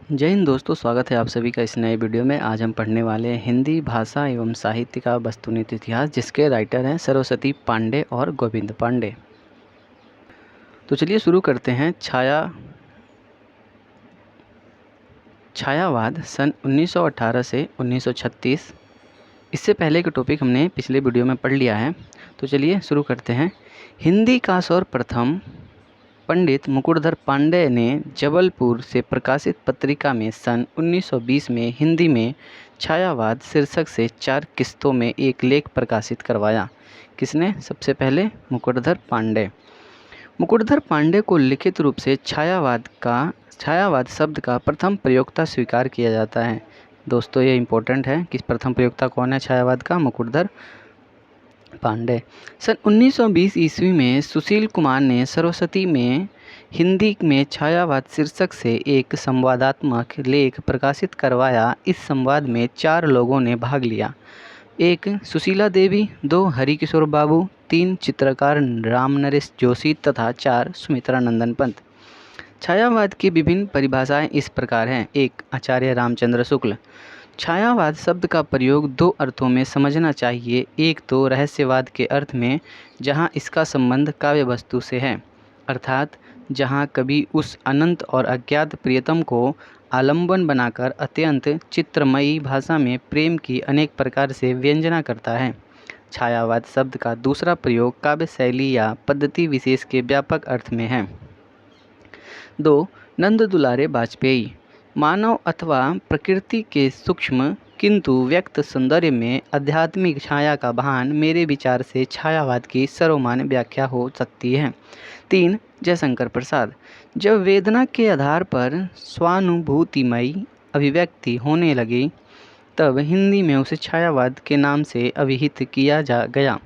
जय हिंद दोस्तों, स्वागत है आप सभी का इस नए वीडियो में। आज हम पढ़ने वाले हैं हिंदी भाषा एवं साहित्य का वस्तुनिष्ठ इतिहास, जिसके राइटर हैं सरस्वती पांडे और गोविंद पांडे। तो चलिए शुरू करते हैं। छायावाद सन 1918 से 1936। इससे पहले के टॉपिक हमने पिछले वीडियो में पढ़ लिया है। तो चलिए शुरू करते हैं। हिंदी का सर्वप्रथम पंडित मुकुटधर पांडे ने जबलपुर से प्रकाशित पत्रिका में सन 1920 में हिंदी में छायावाद शीर्षक से 4 किस्तों में एक लेख प्रकाशित करवाया। किसने? सबसे पहले मुकुटधर पांडे। मुकुटधर पांडे को लिखित रूप से छायावाद शब्द का प्रथम प्रयोक्ता स्वीकार किया जाता है। दोस्तों ये इम्पोर्टेंट है कि प्रथम प्रयोक्ता कौन है छायावाद का? मुकुटधर पांडे। सन 1920 ईस्वी में सुशील कुमार ने सरस्वती में हिंदी में छायावाद शीर्षक से एक संवादात्मक लेख प्रकाशित करवाया। इस संवाद में 4 लोगों ने भाग लिया। 1 सुशीला देवी, 2 हरिकिशोर बाबू, 3 चित्रकार रामनरेश जोशी तथा 4 सुमित्रा नंदन पंत। छायावाद की विभिन्न परिभाषाएं इस प्रकार हैं। 1 आचार्य रामचंद्र शुक्ल। छायावाद शब्द का प्रयोग 2 अर्थों में समझना चाहिए। एक तो रहस्यवाद के अर्थ में, जहां इसका संबंध काव्य वस्तु से है, अर्थात जहां कवि उस अनंत और अज्ञात प्रियतम को आलंबन बनाकर अत्यंत चित्रमयी भाषा में प्रेम की अनेक प्रकार से व्यंजना करता है। छायावाद शब्द का दूसरा प्रयोग काव्य शैली या पद्धति विशेष के व्यापक अर्थ में है। 2 नंद दुलारे वाजपेयी। मानव अथवा प्रकृति के सूक्ष्म किंतु व्यक्त सौंदर्य में आध्यात्मिक छाया का भान मेरे विचार से छायावाद की सर्वमान्य व्याख्या हो सकती है। 3 जयशंकर प्रसाद। जब वेदना के आधार पर स्वानुभूतिमयी अभिव्यक्ति होने लगी, तब हिंदी में उसे छायावाद के नाम से अभिहित किया गया।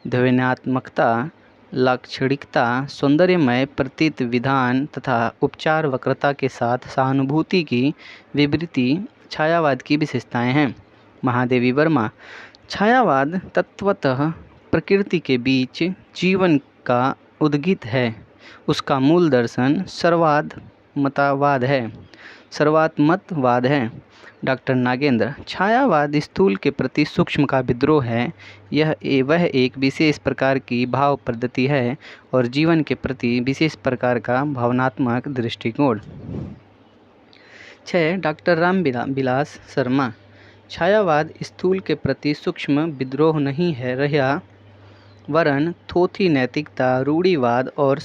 ध्वन्यात्मकता, लाक्षणिकता, सौंदर्यमय प्रतीत विधान तथा उपचार वक्रता के साथ सहानुभूति की विवृति छायावाद की विशेषताएं हैं। महादेवी वर्मा। छायावाद तत्वतः प्रकृति के बीच जीवन का उद्गीत है। उसका मूल दर्शन सर्वात्मतवाद है। डॉक्टर नागेंद्र। छायावाद स्थूल के प्रति सूक्ष्म का विद्रोह है। वह एक विशेष प्रकार की भाव पद्धति है और जीवन के प्रति विशेष प्रकार का भावनात्मक दृष्टिकोण। 6 डॉक्टर रामविलास शर्मा। छायावाद स्थूल के प्रति सूक्ष्म विद्रोह नहीं है रहा, वरन थोथी नैतिकता, रूढ़िवाद और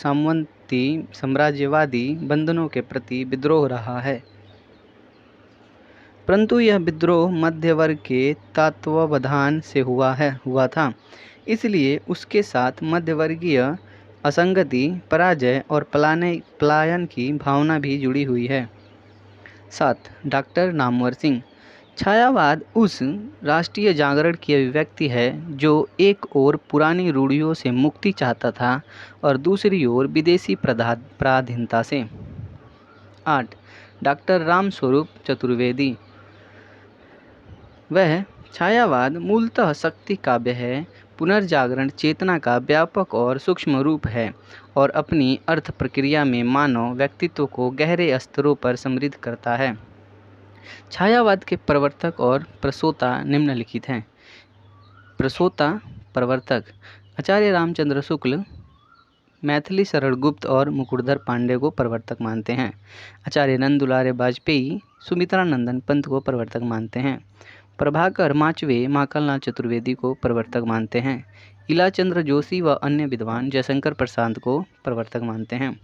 साम्राज्यवादी बंधनों के प्रति विद्रोह रहा है। परंतु यह विद्रोह मध्य वर्ग के तत्वावधान से हुआ था। इसलिए उसके साथ मध्यवर्गीय असंगति, पराजय और पलायन की भावना भी जुड़ी हुई है। 7 डॉक्टर नामवर सिंह। छायावाद उस राष्ट्रीय जागरण की अभिव्यक्ति है जो एक ओर पुरानी रूढ़ियों से मुक्ति चाहता था और दूसरी ओर विदेशी पराधीनता से। 8 डॉक्टर रामस्वरूप चतुर्वेदी। वह छायावाद मूलतः शक्ति काव्य है, पुनर्जागरण चेतना का व्यापक और सूक्ष्म रूप है और अपनी अर्थ प्रक्रिया में मानव व्यक्तित्व को गहरे स्तरों पर समृद्ध करता है। छायावाद के प्रवर्तक और प्रसोता निम्नलिखित हैं। प्रवर्तक आचार्य रामचंद्र शुक्ल मैथिली शरण गुप्त और मुकुटधर पांडे को प्रवर्तक मानते हैं। आचार्य नंद दुलारे वाजपेयी सुमित्रा नंदन पंत को प्रवर्तक मानते हैं। प्रभाकर माचवे माखनलाल चतुर्वेदी को प्रवर्तक मानते हैं। इलाचंद्र जोशी व अन्य विद्वान जयशंकर प्रसाद को प्रवर्तक मानते हैं।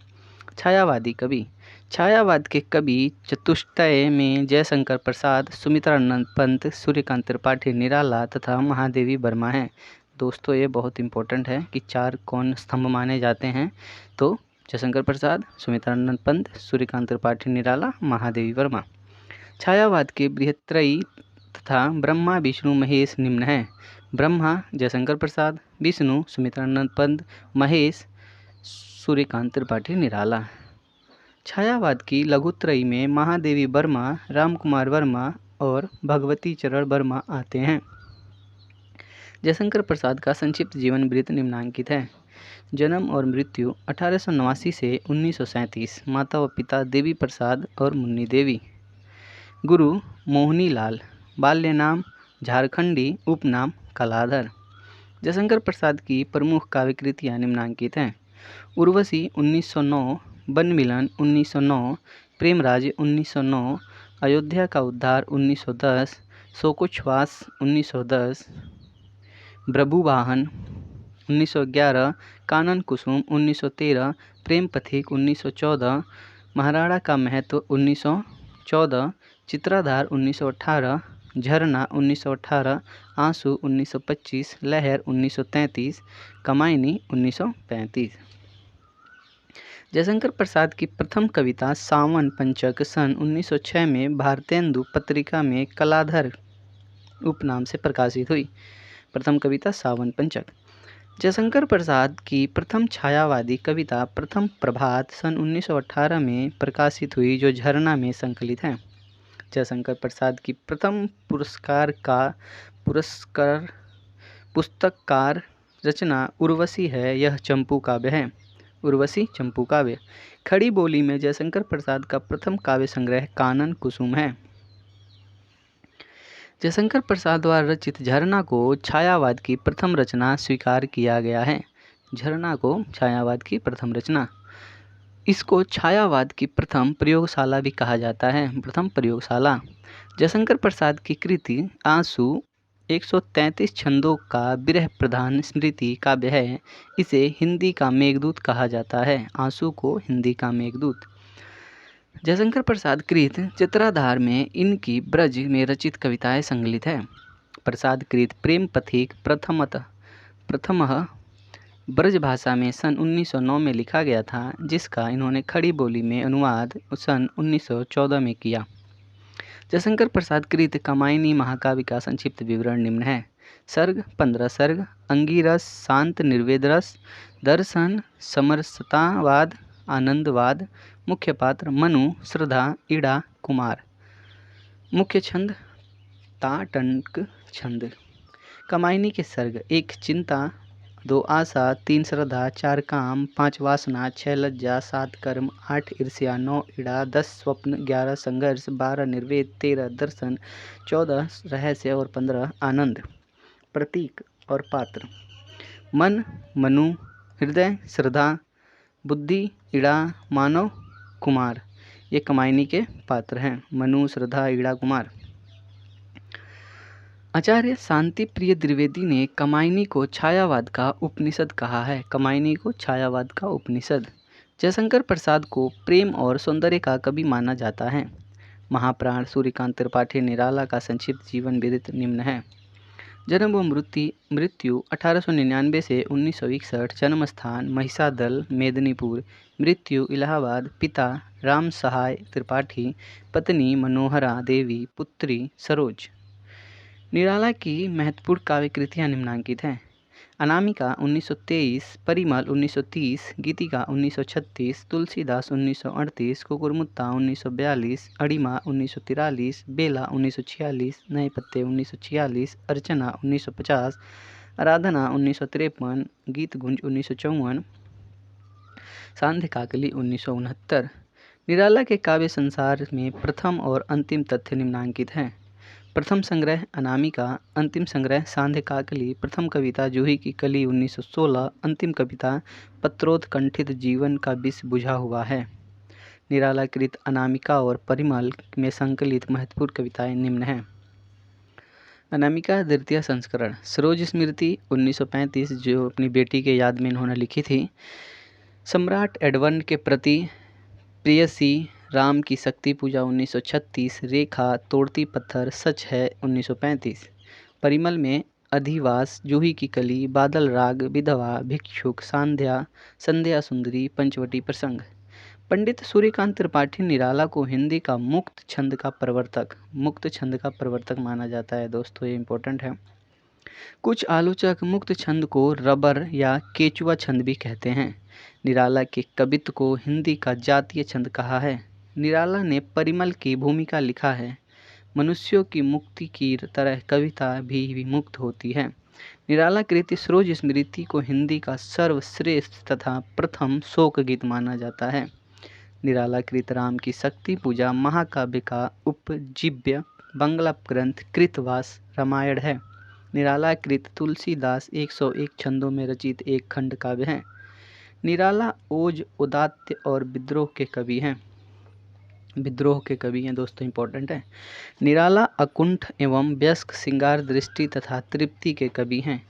छायावादी कवि। छायावाद के कवि चतुष्टय में जयशंकर प्रसाद, सुमित्रा नंदन पंत, सूर्यकांत त्रिपाठी निराला तथा महादेवी वर्मा हैं। दोस्तों ये बहुत इंपॉर्टेंट है कि 4 कौन स्तंभ माने जाते हैं। तो जयशंकर प्रसाद, सुमित्रा नंदन पंत, सूर्यकांत त्रिपाठी निराला, महादेवी वर्मा। छायावाद के बृहत्त्रयी तथा ब्रह्मा विष्णु महेश निम्न हैं। ब्रह्मा जयशंकर प्रसाद, विष्णु सुमित्रा नंदन पंत, महेश सूर्यकांत त्रिपाठी निराला। छायावाद की लघुत्रयी में महादेवी वर्मा, रामकुमार वर्मा और भगवती चरण वर्मा आते हैं। जयशंकर प्रसाद का संक्षिप्त जीवन वृत्त निम्नांकित है। जन्म और मृत्यु 1889 से 1937। माता व पिता देवी प्रसाद और मुन्नी देवी। गुरु मोहनीलाल, बाल्य नाम झारखंडी, उपनाम कलाधर। जयशंकर प्रसाद की प्रमुख काव्य कृतियाँ निम्नांकित हैं। उर्वशी 1909, वन मिलन 1909, प्रेमराज 1909, अयोध्या का उद्धार 1910, शोकोच्छ्वास 1910, ब्रभुवाहन 1911, कानन कुसुम 1913, प्रेम पथिक 1914, महाराणा का महत्व 1914, चित्राधार 1918, झरना 1918, आंसू 1925, लहर 1933, कमायनी 1935। जयशंकर प्रसाद की प्रथम कविता सावन पंचक सन 1906 में भारतेंदु पत्रिका में कलाधर उपनाम से प्रकाशित हुई। प्रथम कविता सावन पंचक। जयशंकर प्रसाद की प्रथम छायावादी कविता प्रथम प्रभात सन 1918 में प्रकाशित हुई, जो झरना में संकलित है। जयशंकर प्रसाद की प्रथम पुस्तककार रचना उर्वशी है। यह चंपू काव्य है। उर्वशी चंपू काव्य। खड़ी बोली में जयशंकर प्रसाद का प्रथम काव्य संग्रह कानन कुसुम है। जयशंकर प्रसाद द्वारा रचित झरना को छायावाद की प्रथम रचना स्वीकार किया गया है। झरना को छायावाद की प्रथम रचना। इसको छायावाद की प्रथम प्रयोगशाला भी कहा जाता है। प्रथम प्रयोगशाला। जयशंकर प्रसाद की कृति आंसू 133 छंदों का विरह प्रधान स्मृति काव्य है। इसे हिंदी का मेघदूत कहा जाता है। आंसू को हिंदी का मेघदूत। जयशंकर प्रसाद कृत चित्राधार में इनकी ब्रज में रचित कविताएं संकलित है। प्रसाद कृत प्रेम पथिक प्रथमः ब्रज भाषा में सन 1909 में लिखा गया था, जिसका इन्होंने खड़ी बोली में अनुवाद सन 1914 में किया। जयशंकर प्रसाद कृत कमायनी महाकाव्य का संक्षिप्त विवरण निम्न है। सर्ग 15 सर्ग। अंगिरस, शांत निर्वेद रस, दर्शन, समरसतावाद, आनंदवाद। मुख्य पात्र मनु, श्रद्धा, इड़ा, कुमार। मुख्य छंद ताटंक छंद। कमायनी के सर्ग 1 चिंता, 2 आशा, 3 श्रद्धा, 4 काम, 5 वासना, 6 लज्जा, 7 कर्म, 8 ईर्ष्या, 9 इड़ा, 10 स्वप्न, 11 संघर्ष, 12 निर्वेद, 13 दर्शन, 14 रहस्य और 15 आनंद। प्रतीक और पात्र। मन मनु, हृदय श्रद्धा, बुद्धि इड़ा, मानव कुमार। ये कमायनी के पात्र हैं। मनु, श्रद्धा, इड़ा, कुमार। आचार्य शांति प्रिय द्विवेदी ने कमायनी को छायावाद का उपनिषद कहा है। कमायनी को छायावाद का उपनिषद। जयशंकर प्रसाद को प्रेम और सौंदर्य का कवि माना जाता है। महाप्राण सूर्यकांत त्रिपाठी निराला का संक्षिप्त जीवन विदित निम्न है। जन्म व मृत्यु 1899 से 1961। जन्म स्थान महिषादल मेदिनीपुर। मृत्यु इलाहाबाद। पिता राम सहाय त्रिपाठी, पत्नी मनोहरा देवी, पुत्री सरोज। निराला की महत्वपूर्ण काव्य कृतियाँ निम्नांकित हैं। अनामिका 1923, परिमल 1930, गीतिका 1936, तुलसीदास 1938, कुकुरमुत्ता 1942, अड़िमा 1943, बेला 1946, नए पत्ते 1946, अर्चना 1950, आराधना 1953, गीतगुंज 1954, सांध्य काकली 1969। निराला के काव्य संसार में प्रथम और अंतिम तथ्य निम्नांकित हैं। प्रथम संग्रह अनामिका, अंतिम संग्रह सांध्य काकली, प्रथम कविता जूही की कली 1916, अंतिम कविता पत्रोत्कंठित जीवन का विष बुझा हुआ है। निराला कृत अनामिका और परिमल में संकलित महत्वपूर्ण कविताएं निम्न हैं। अनामिका द्वितीय संस्करण। सरोज स्मृति 1935, जो अपनी बेटी के याद में इन्होंने लिखी थी। सम्राट एडवर्ड के प्रति प्रेयसी, राम की शक्ति पूजा 1936, रेखा तोड़ती पत्थर सच है 1935। परिमल में अधिवास, जूही की कली, बादल राग, विधवा, भिक्षुक, संध्या सुंदरी, पंचवटी प्रसंग। पंडित सूर्यकांत त्रिपाठी निराला को हिंदी का मुक्त छंद का प्रवर्तक माना जाता है। दोस्तों, ये इम्पोर्टेंट है। कुछ आलोचक मुक्त छंद को रबर या केचुआ छंद भी कहते हैं। निराला के कवित्व को हिंदी का जातीय छंद कहा है। निराला ने परिमल की भूमिका लिखा है। मनुष्यों की मुक्ति की तरह कविता भी मुक्त होती है। निराला कृति सरोज स्मृति को हिंदी का सर्वश्रेष्ठ तथा प्रथम शोक गीत माना जाता है। निराला कृत राम की शक्ति पूजा महाकाव्य का उपजीव्य बंगला ग्रंथ कृतवास रामायण है। निराला कृत तुलसीदास 101 छंदों में रचित एक खंड काव्य है। निराला ओज उदात्त और विद्रोह के कवि हैं। दोस्तों, इंपॉर्टेंट है। निराला अकुंठ एवं व्यस्क श्रृंगार दृष्टि तथा तृप्ति के कवि हैं।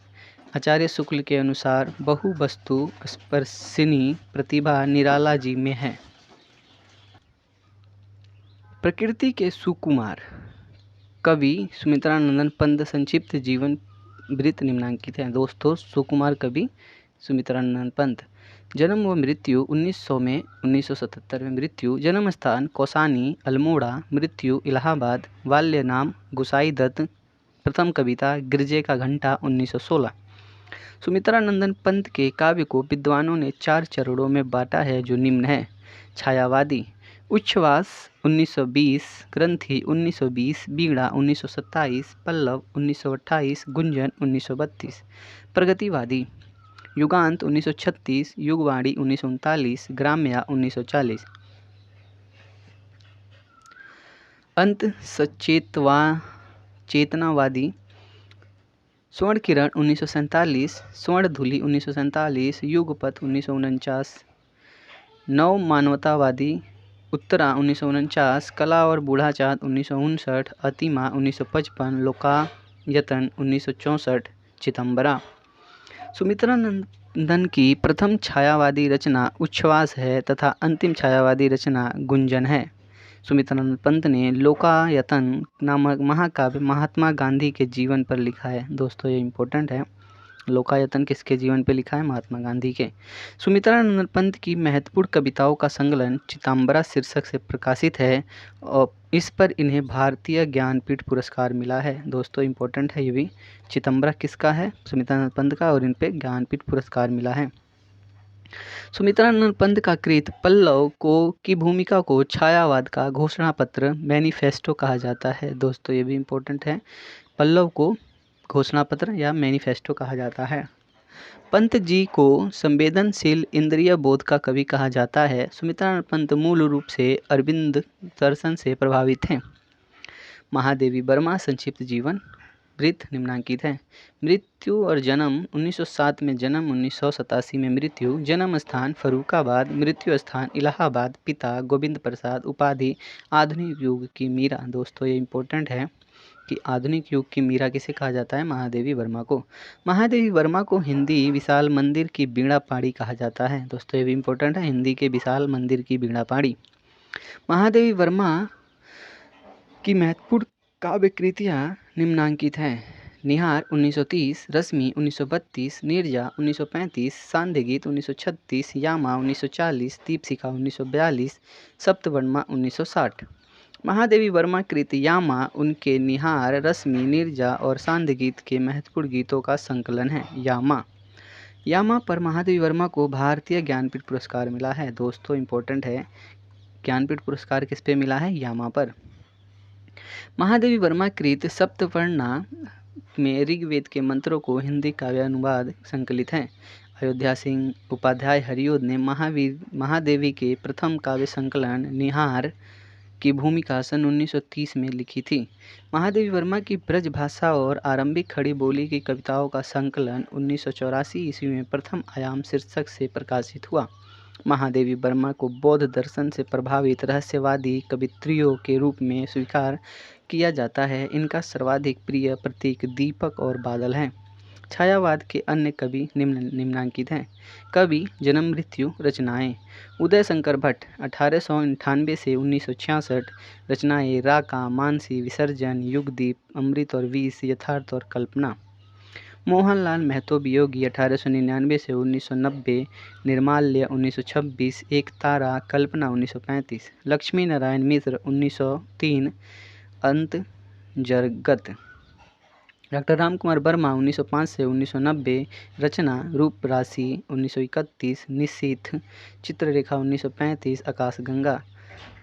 आचार्य शुक्ल के अनुसार बहु वस्तु स्पर्शिनी प्रतिभा निराला जी में है। प्रकृति के सुकुमार कवि सुमित्रानंदन पंत संक्षिप्त जीवन वृत्त निम्नांकित है। दोस्तों, सुकुमार कवि सुमित्रानंदन पंत। जन्म व मृत्यु 1900 में, 1977 में मृत्यु। जन्म स्थान कौसानी अल्मोड़ा, मृत्यु इलाहाबाद। बाल्य नाम गुसाई दत्त। प्रथम कविता गिरजे का घंटा 1916। सुमित्रानंदन पंत के काव्य को विद्वानों ने 4 चरणों में बांटा है, जो निम्न है। छायावादी उच्छ्वास 1920, ग्रंथि 1920, बीड़ा 1927, पल्लव 1928, गुंजन 1932। प्रगतिवादी युगांत 1936, युगवाणी 1939, ग्राम्या 1940। अंत चेतनावादी स्वर्ण किरण 1947, स्वर्ण धूलि 1947, युगपथ 1949। नव मानवतावादी उत्तरा 1949, कला और बूढ़ा चाँद 1959, अतिमा 1955, लोकायतन 1964, चिदंबरा। सुमित्रानंदन की प्रथम छायावादी रचना उच्छ्वास है तथा अंतिम छायावादी रचना गुंजन है। सुमित्रानंद पंत ने लोकायतन नामक महाकाव्य महात्मा गांधी के जीवन पर लिखा है। दोस्तों, ये इम्पोर्टेंट है। लोकायतन किसके जीवन पर लिखा है? महात्मा गांधी के। सुमित्रानंद पंत की महत्वपूर्ण कविताओं का संकलन चिदंबरा शीर्षक से प्रकाशित है और इस पर इन्हें भारतीय ज्ञानपीठ पुरस्कार मिला है। दोस्तों, इम्पोर्टेंट है ये भी। चिदंबरा किसका है? सुमित्रानंद पंत का, और इन पे ज्ञानपीठ पुरस्कार मिला है। सुमित्रानंद पंत का कृत पल्लव की भूमिका को छायावाद का घोषणा पत्र मैनिफेस्टो कहा जाता है। दोस्तों, ये भी इम्पोर्टेंट है। पल्लव को घोषणा पत्र या मैनिफेस्टो कहा जाता है। पंत जी को संवेदनशील इंद्रिय बोध का कवि कहा जाता है। सुमित्रानंद पंत मूल रूप से अरविंद दर्शन से प्रभावित हैं। महादेवी वर्मा संक्षिप्त जीवन वृत्त निम्नांकित है। मृत्यु और जन्म 1907 में जन्म, 1987 में मृत्यु। जन्म स्थान फर्रुखाबाद, मृत्यु स्थान इलाहाबाद। पिता गोविंद प्रसाद, उपाधि आधुनिक युग की मीरा। दोस्तों, ये इम्पोर्टेंट है कि आधुनिक युग की मीरा किसे कहा जाता है? महादेवी वर्मा को। महादेवी वर्मा को हिंदी विशाल मंदिर की बीड़ा पाड़ी कहा जाता है। दोस्तों, ये भी इम्पोर्टेंट है। हिंदी के विशाल मंदिर की बीड़ा पाड़ी। महादेवी वर्मा की महत्वपूर्ण काव्य कृतियाँ निम्नांकित हैं। निहार 1930, रश्मि 1932, नीरजा 1935, सांध्य गीत 1936, यामा 1940, दीपशिखा 1942, सप्तवर्मा 1960। महादेवी वर्मा कृत यामा उनके निहार, रश्मि, नीरजा और सांध्य गीत के महत्वपूर्ण गीतों का संकलन है। यामा पर महादेवी वर्मा को भारतीय ज्ञानपीठ पुरस्कार मिला है। दोस्तों, इम्पोर्टेंट है। ज्ञानपीठ पुरस्कार किस पे मिला है? यामा पर। महादेवी वर्मा कृत सप्तवर्णा में ऋग्वेद के मंत्रों को हिंदी काव्यानुवाद संकलित है। अयोध्या सिंह उपाध्याय हरिओद ने महादेवी के प्रथम काव्य संकलन निहार की भूमिका सन 1930 में लिखी थी। महादेवी वर्मा की ब्रज भाषा और आरंभिक खड़ी बोली की कविताओं का संकलन 1984 ईस्वी में प्रथम आयाम शीर्षक से प्रकाशित हुआ। महादेवी वर्मा को बौद्ध दर्शन से प्रभावित रहस्यवादी कवित्रियों के रूप में स्वीकार किया जाता है। इनका सर्वाधिक प्रिय प्रतीक दीपक और बादल हैं। छायावाद के अन्य कवि निम्नांकित हैं। कवि जन्म मृत्यु रचनाएं उदय शंकर भट्ट 1898 से 1966, रचनाएं राका, मानसी, विसर्जन, युगदीप, अमृत और विष, यथार्थ और कल्पना। मोहनलाल महतो वियोगी 1899 से 1990, निर्माल्य 1926, एक तारा, कल्पना 1935। लक्ष्मी नारायण मिश्र 1903, अंतर्गत। डॉक्टर रामकुमार वर्मा 1905 से 1990, रचना रूप राशि 1931, निशीथ, चित्ररेखा 1935, आकाशगंगा।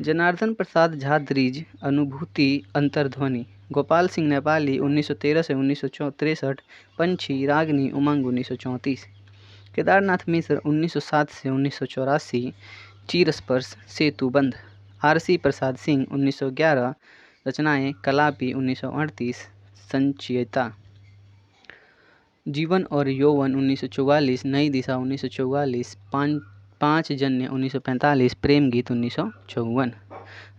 जनार्दन प्रसाद झा द्विज, अनुभूति, अंतर्ध्वनि। गोपाल सिंह नेपाली 1913 से 1963, पंछी, रागनी, उमंग 1934। केदारनाथ मिश्र 1907 से 1984, चिरस्पर्श सेतुबंध। आर.सी. प्रसाद सिंह 1911। रचनाएं कलापी 1938। संचयिता। जीवन और यौवन 1944। नई दिशा 1944। पाँच जन्य 1945। प्रेम गीत 1954।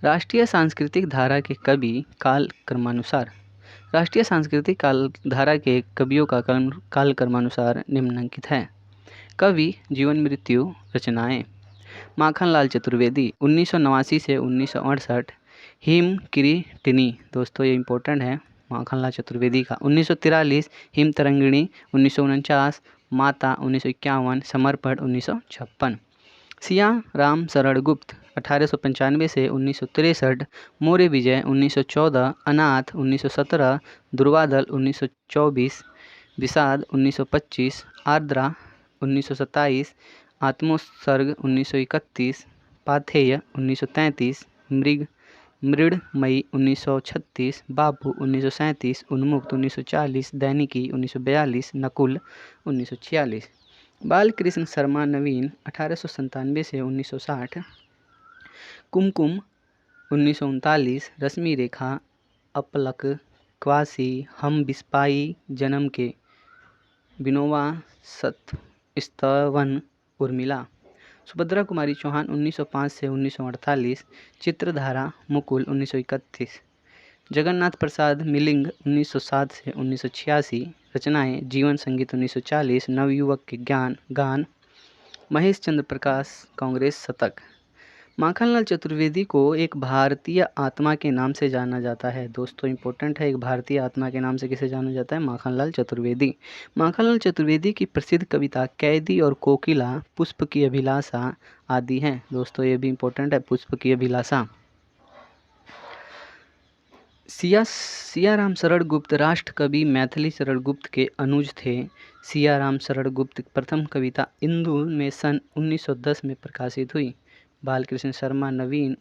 राष्ट्रीय सांस्कृतिक धारा के कवि काल क्रमानुसार। राष्ट्रीय सांस्कृतिक काल धारा के कवियों का काल क्रमानुसार निम्नलिखित है। कवि, जीवन मृत्यु, रचनाएं। माखनलाल चतुर्वेदी 1989 से 1968। हिम किरीटिनी, दोस्तों ये इम्पोर्टेंट है माखनलाल चतुर्वेदी का। 1943। हिम तरंगिणी 1949। माता 1951। समर्पण 1956। सिया राम शरण गुप्त 1895 से 1963। मौर्य विजय 1914। अनाथ 1917। दुर्वादल 1924। विषाद 1925। आर्द्रा 1927। आत्मोत्सर्ग 1931। पाथेय 1933। मृडमयी 1936। बापू 1937। उन्मुक्त 1940। दैनिकी 1942। नकुल 1946। बालकृष्ण शर्मा नवीन 1897 से 1960। कुमकुम 1939। रश्मि रेखा, अपलक, क्वासी, हम बिस्पाई जन्म के, विनोबा स्तवन, उर्मिला। सुभद्रा कुमारी चौहान 1905 से 1948। चित्रधारा, मुकुल 1931। जगन्नाथ प्रसाद मिलिंग 1907 से 1986। रचनाएं जीवन संगीत 1940। नवयुवक के गान। महेश चंद्र प्रकाश कांग्रेस शतक। माखनलाल चतुर्वेदी को एक भारतीय आत्मा के नाम से जाना जाता है। दोस्तों इंपॉर्टेंट है, एक भारतीय आत्मा के नाम से किसे जाना जाता है? माखनलाल चतुर्वेदी। माखनलाल चतुर्वेदी की प्रसिद्ध कविता कैदी और कोकिला, पुष्प की अभिलाषा आदि हैं। दोस्तों ये भी इंपॉर्टेंट है, पुष्प की अभिलाषा। सियाराम शरण गुप्त राष्ट्र कवि मैथिली शरण गुप्त के अनुज थे। सियाराम शरण गुप्त प्रथम कविता इंदु में सन 1910 में प्रकाशित हुई। बालकृष्ण शर्मा नवीन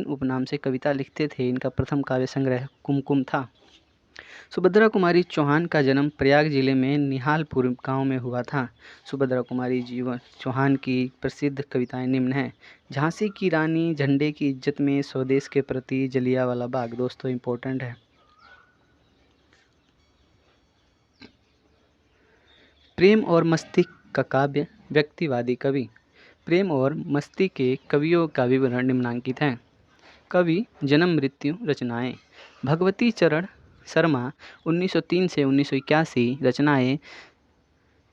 उपनाम से कविता लिखते थे। इनका प्रथम काव्य संग्रह कुमकुम था। सुभद्रा कुमारी चौहान का जन्म प्रयाग जिले में निहालपुर गांव में हुआ था। सुभद्रा कुमारी चौहान की प्रसिद्ध कविताएं निम्न हैं। झांसी की रानी, झंडे की इज्जत में, स्वदेश के प्रति, जलियांवाला बाग। दोस्तों इंपॉर्टेंट है। प्रेम और मस्ती का काव्य, व्यक्तिवादी कवि। प्रेम और मस्ती के कवियों का विवरण निम्नांकित है। कवि, जन्म मृत्यु, रचनाएं। भगवती चरण शर्मा 1903 से 1981। रचनाएं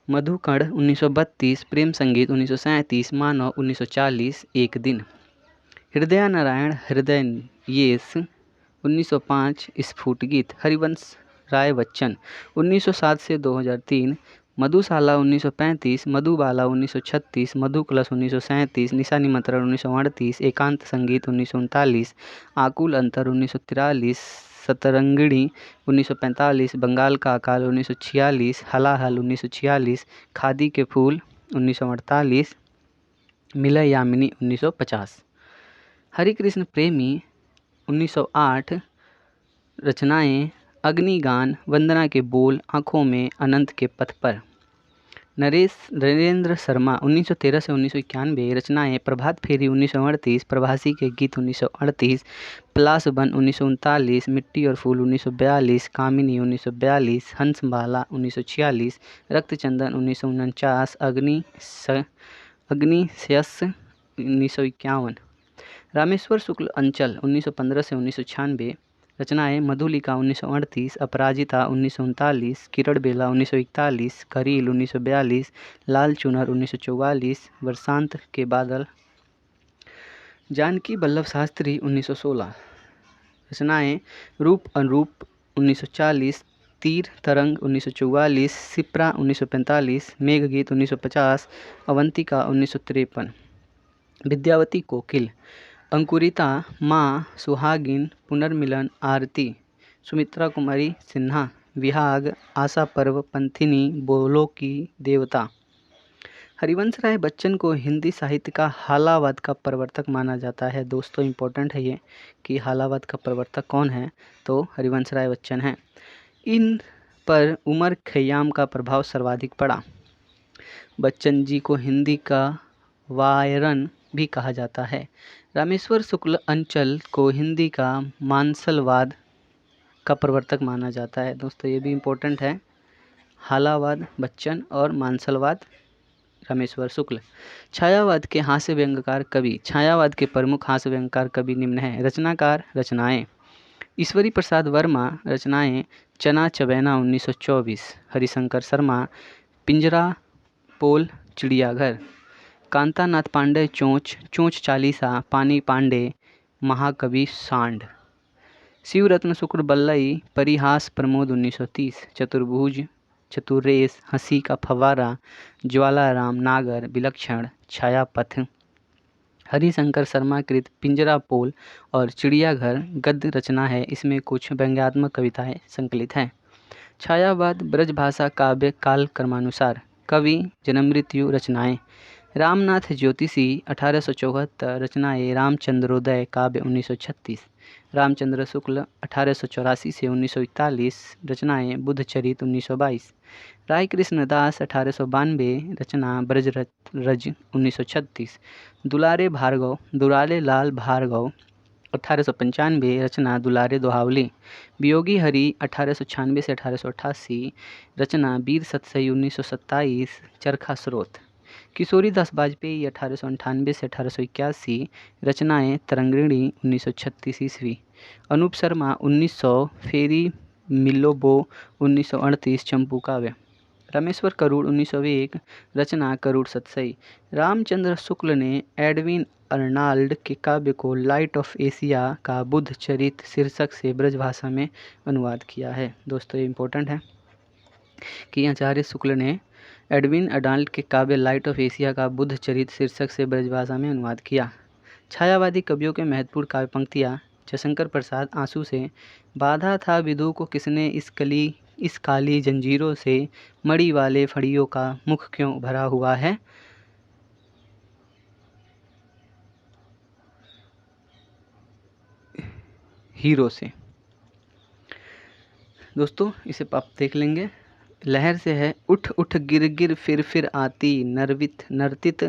मधुकण 1932। प्रेम संगीत 1937। मानव 1940। एक दिन। हृदय नारायण हृदयेश 1905। स्फुट गीत। हरिवंश राय बच्चन 1907 से 2003। मधुशाला 1935। मधुबाला 1936। मधुकलश 1937। निशा निमंत्रण 1938। एकांत संगीत 1939। आकुल अंतर 1943। सतरंगिणी 1945। बंगाल का अकाल 1946। हलाहल 1946। खादी के फूल 1948। मिलय यामिनी 1950। हरिकृष्ण प्रेमी 1908। रचनाएं अग्निगान, वंदना के बोल, आँखों में, अनंत के पथ पर। नरेंद्र शर्मा 1913 से 1991। रचनाएं प्रभात फेरी 1938। प्रभासी के गीत 1938। पलाशवन 1939। मिट्टी और फूल 1942। कामिनी 1942। हंसबाला 1946। रक्तचंदन 1949। अग्निशयस 1951। रामेश्वर शुक्ल अंचल 1915 से 1996। रचनाएं मधुलिका 1938। अपराजिता 1939। किरण बेला 1941। करील 1942। लाल चुनर 1944। वर्षांत के बादल। जानकी वल्लभ शास्त्री 1916। रचनाएं रूप अनुरूप 1940। तीर तरंग 1944। शिप्रा 1945। मेघगीत 1950। अवंतिका 1953। विद्यावती कोकिल। अंकुरिता माँ, सुहागिन, पुनर्मिलन, आरती। सुमित्रा कुमारी सिन्हा। विहाग, आशा पर्व, पंथिनी, बोलो की देवता। हरिवंश राय बच्चन को हिंदी साहित्य का हालावाद का प्रवर्तक माना जाता है। दोस्तों इंपॉर्टेंट है ये कि हालावाद का प्रवर्तक कौन है, तो हरिवंश राय बच्चन हैं। इन पर उमर खयाम का प्रभाव सर्वाधिक पड़ा। बच्चन जी को हिंदी का वायरन भी कहा जाता है। रामेश्वर शुक्ल अंचल को हिंदी का मानसलवाद का प्रवर्तक माना जाता है। दोस्तों ये भी इम्पोर्टेंट है, हालावाद बच्चन और मानसलवाद रामेश्वर शुक्ल। छायावाद के हास्य व्यंग्यकार कवि। छायावाद के प्रमुख हास्य व्यंग्यकार कवि निम्न हैं। रचनाकार, रचनाएं ईश्वरी प्रसाद वर्मा, रचनाएं चना चबैना 1924, हरिशंकर शर्मा, पिंजरा पोल चिड़ियाघर, कांतानाथ पांडे चोंच, चोंच चालीसा, पानी पांडे, महाकवि सांड, शिवरत्न शुक्ल बल्लई, परिहास प्रमोद 1930, चतुर्भुज, चतुरेश, हंसी का फव्वारा, ज्वालाराम नागर, विलक्षण, छायापथ, हरिशंकर शर्मा कृत पिंजरा पोल और चिड़ियाघर गद्य रचना है। इसमें कुछ व्यंग्यात्मक कविताएं संकलित हैं। छायावाद ब्रजभाषा काव्य काल क्रमानुसार। कवि जन्म मृत्यु रचनाएं रामनाथ ज्योतिषी 1874, रचनाएं रामचंद्रोदय काव्य 1936, रामचंद्र शुक्ल 1884 से 1941, रचनाएं बुद्धचरित 1922, राय कृष्ण दास 1892, रचना ब्रजरज 1936, दुलारे लाल भार्गव 1895, रचना दुलारे दोहावली, वियोगी हरि 1896 से 1888, रचना वीर सतसई 1927, चरखा स्रोत, किशोरी दास वाजपेयी 1898 से 1881, रचनाएं तरंगिणी 1936 ईस्वी, अनूप शर्मा 1900, फेरी मिलोबो 1938, चंपू काव्य, रामेश्वर करूड़ 1901, रचना करूड़ सतसई। रामचंद्र शुक्ल ने एडविन अर्नाल्ड के काव्य को लाइट ऑफ एशिया का बुद्ध चरित शीर्षक से ब्रजभाषा में अनुवाद किया है। दोस्तों ये इम्पोर्टेंट है कि आचार्य शुक्ल ने एडविन अर्नाल्ड के काव्य लाइट ऑफ एशिया का बुद्ध चरित शीर्षक से ब्रजभाषा में अनुवाद किया। छायावादी कवियों के महत्वपूर्ण काव्य पंक्तियाँ। जयशंकर प्रसाद आंसू से, बाधा था विदु को किसने इस काली जंजीरों से, मड़ी वाले फड़ियों का मुख क्यों भरा हुआ है। हीरो से। दोस्तों इसे आप देख लेंगे। लहर से है, उठ उठ गिर गिर फिर आती, नर्तित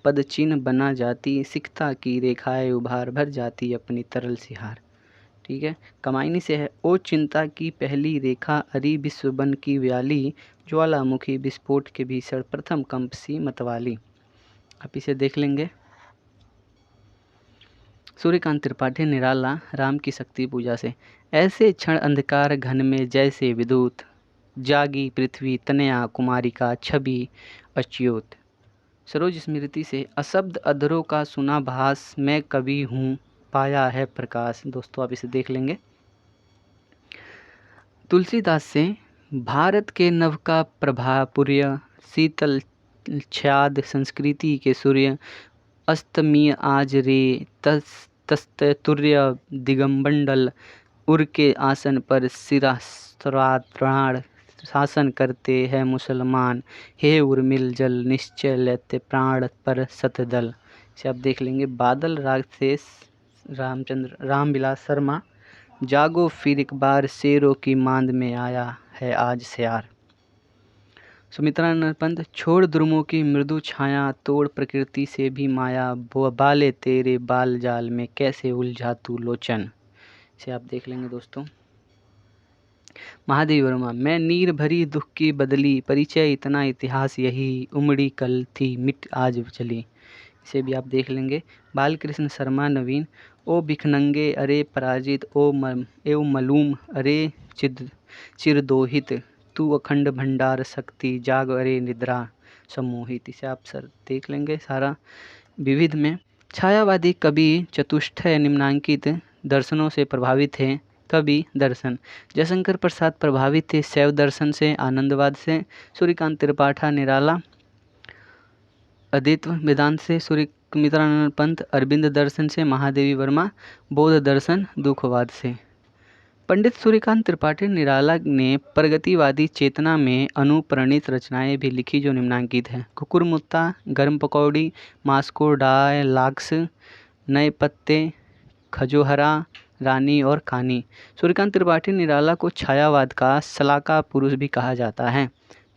पद चिन्ह बना जाती, सिकता की रेखाएं उभार भर जाती अपनी तरल सिहार। ठीक है। कमायनी से है, ओ चिंता की पहली रेखा, अरी विश्व बन की व्याली, ज्वालामुखी विस्फोट के भीषण प्रथम कंप सी मतवाली। आप इसे देख लेंगे। सूर्यकांत त्रिपाठी निराला, राम की शक्ति पूजा से, ऐसे क्षण अंधकार घन में जैसे विद्युत, जागी पृथ्वी तनया कुमारिका छवि अच्युत। सरोज स्मृति से, अशब्द अधरों का सुना भास, मैं कवि हूँ पाया है प्रकाश। दोस्तों आप इसे देख लेंगे। तुलसीदास से, भारत के नवका प्रभापुर्य, शीतल छाद संस्कृति के सूर्य, अस्तमीय आज रे तस्तुर्य दिगंबंडल, उर के आसन पर सिरास्त्राण शासन करते हैं मुसलमान, हे उर्मिल जल निश्चय लेते प्राण पर सतदल। इसे आप देख लेंगे। बादल राग से रामविलास शर्मा, जागो फिर एक बार शेरों की मांद में आया है आज श्यार। सुमित्रानंद पंत, छोड़ द्रुमों की मृदु छाया, तोड़ प्रकृति से भी माया, बाले तेरे बाल जाल में कैसे उलझा तू लोचन। इसे आप देख लेंगे दोस्तों। महादेवी वर्मा, मैं नीर भरी दुख की बदली, परिचय इतना इतिहास यही, उमड़ी कल थी मिट आज चली। इसे भी आप देख लेंगे। बालकृष्ण शर्मा नवीन, ओ बिखनंगे अरे पराजित, ओ मलूम अरे चिरदोहित, तू अखंड भंडार शक्ति, जाग अरे निद्रा सम्मोहित। इसे आप सर देख लेंगे सारा विविध में। छायावादी कवि चतुष्टय निम्नांकित दर्शनों से प्रभावित हैं। कवि दर्शन, जयशंकर प्रसाद प्रभावित थे शैव दर्शन से, आनंदवाद से। सूर्यकांत त्रिपाठी निराला अद्वैत वेदांत से, सुमित्रानंद पंत अरविंद दर्शन से, महादेवी वर्मा बौद्ध दर्शन दुखवाद से। पंडित सूर्यकांत त्रिपाठी निराला ने प्रगतिवादी चेतना में अनुप्राणित रचनाएं भी लिखी जो निम्नांकित हैं। कुकुरमुत्ता, गर्म पकौड़ी, मास्को डायलॉग्स, नए पत्ते, खजोहरा, रानी और कहानी। सूर्यकांत त्रिपाठी निराला को छायावाद का शलाका पुरुष भी कहा जाता है।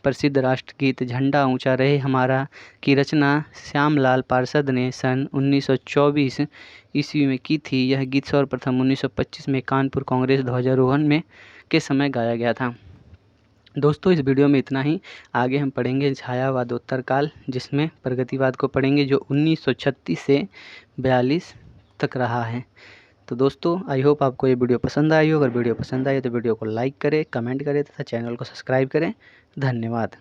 प्रसिद्ध राष्ट्रगीत झंडा ऊंचा रहे हमारा की रचना श्यामलाल पार्षद ने सन 1924 ईस्वी में की थी। यह गीत सर्वप्रथम 1925 में कानपुर कांग्रेस ध्वजारोहण में के समय गाया गया था। दोस्तों, इस वीडियो में इतना ही। आगे हम पढ़ेंगे छायावादोत्तर काल, जिसमें प्रगतिवाद को पढ़ेंगे, जो 1936 से 42 तक रहा है। तो दोस्तों, आई होप आपको ये वीडियो पसंद आई हो। अगर वीडियो पसंद आई तो वीडियो को लाइक करें, कमेंट करें तथा चैनल को सब्सक्राइब करें। धन्यवाद।